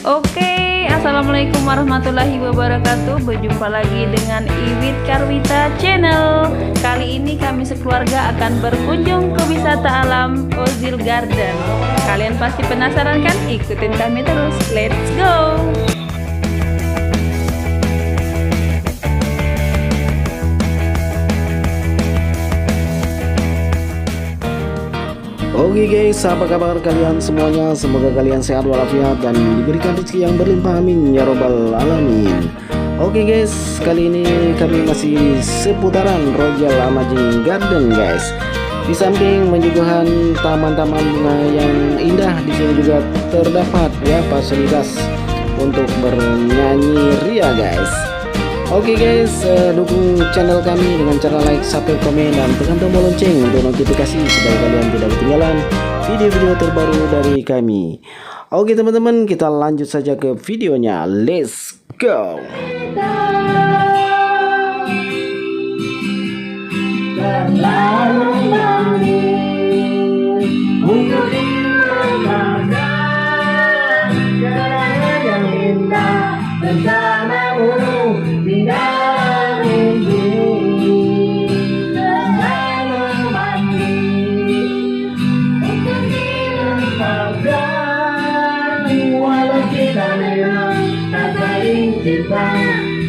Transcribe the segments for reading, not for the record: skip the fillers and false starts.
Oke, assalamualaikum warahmatullahi wabarakatuh. Berjumpa lagi dengan Iwit Karwita Channel. Kali ini kami sekeluarga akan berkunjung ke wisata alam Ozil Garden. Kalian pasti penasaran kan? Ikutin kami terus. Let's go! Oke guys, apa kabar kalian semuanya? Semoga kalian sehat walafiat dan diberikan rezeki yang berlimpah, amin ya robbal alamin. Oke guys, kali ini kami masih seputaran Royal Amazing Garden guys. Di samping menyuguhkan taman-taman bunga yang indah, di sini juga terdapat ya fasilitas untuk bernyanyi ria guys. Oke guys, dukung channel kami dengan cara like, subscribe, komen, dan tekan tombol lonceng untuk notifikasi supaya kalian tidak ketinggalan video-video terbaru dari kami. Oke teman-teman, kita lanjut saja ke videonya. Let's go. Kita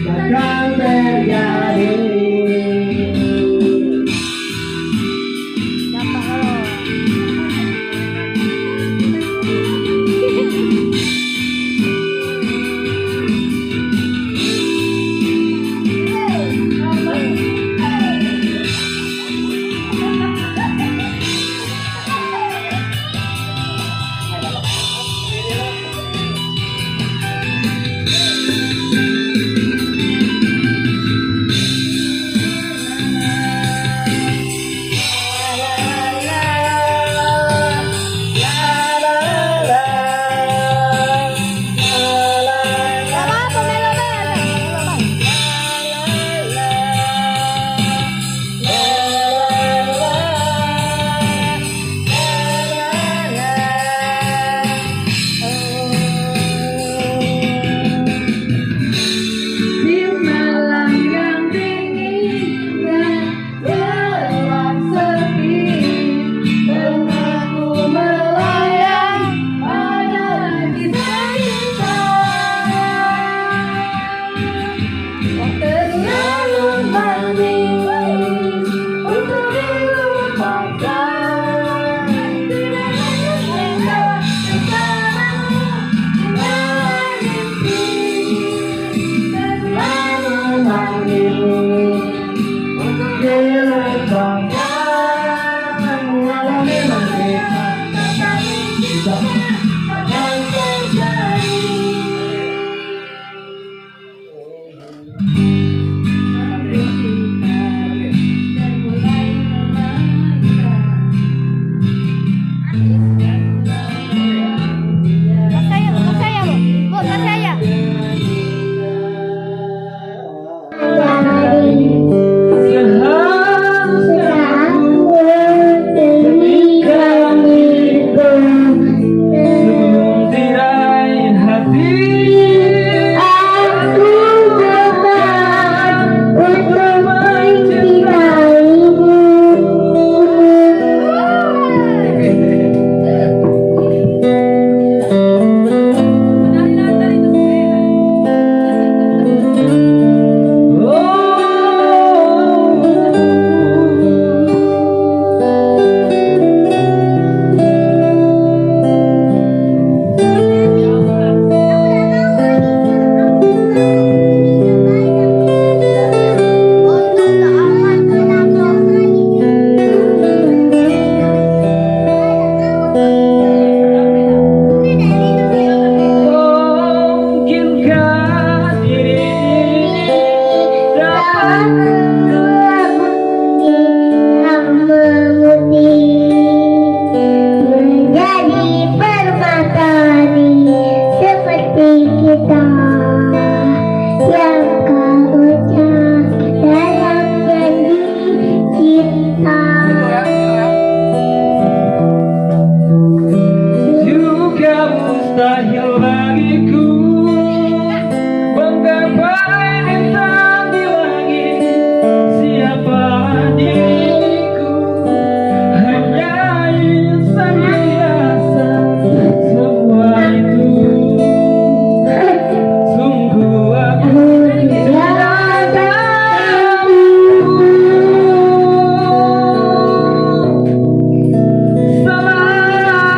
takkan terjadi. bagiku menggapai bintang di langit. Siapa diriku, hanya insan biasa. Semua itu sungguh aku tidak tahu. Sama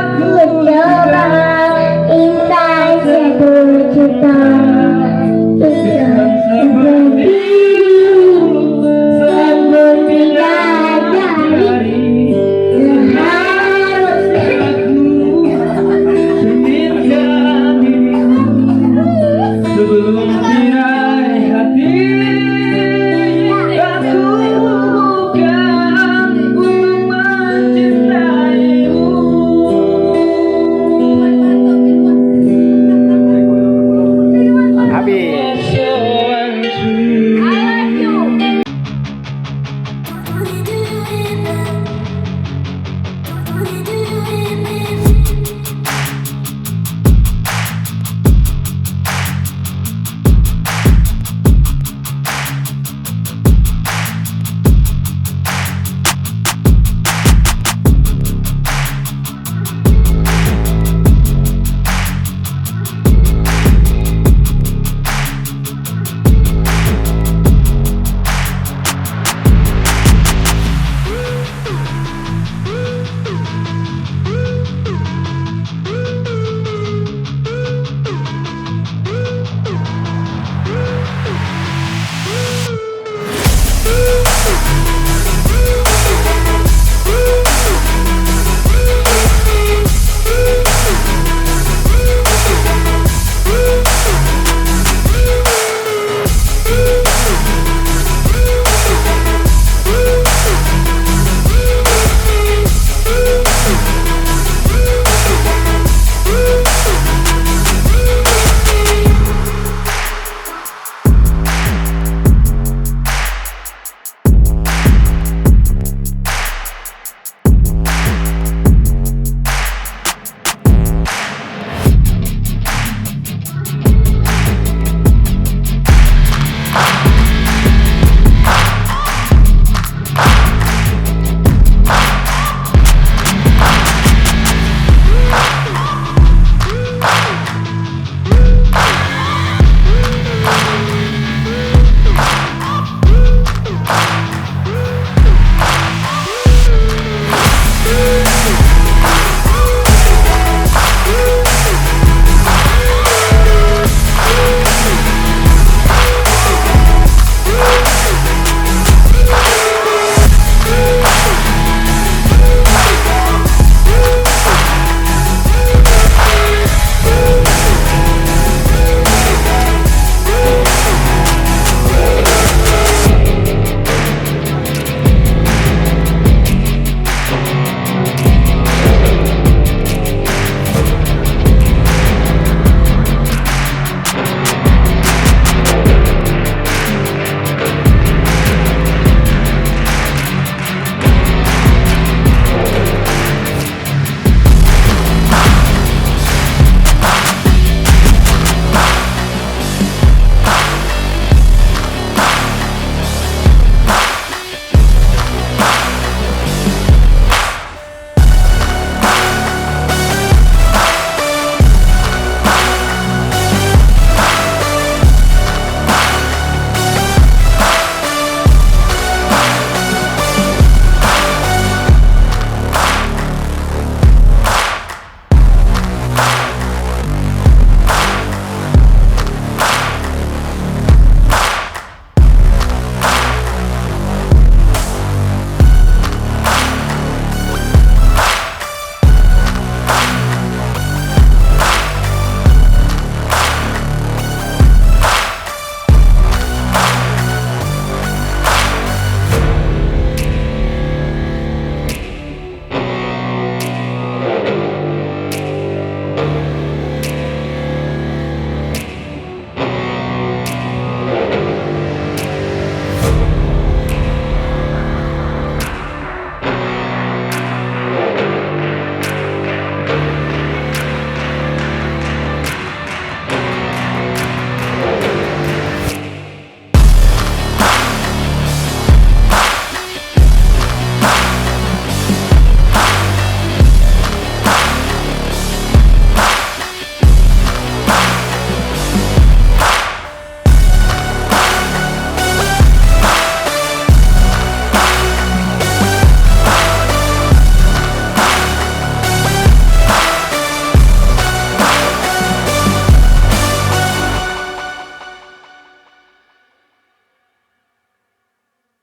aku Mencoba insan sebuah cinta. bukan seperti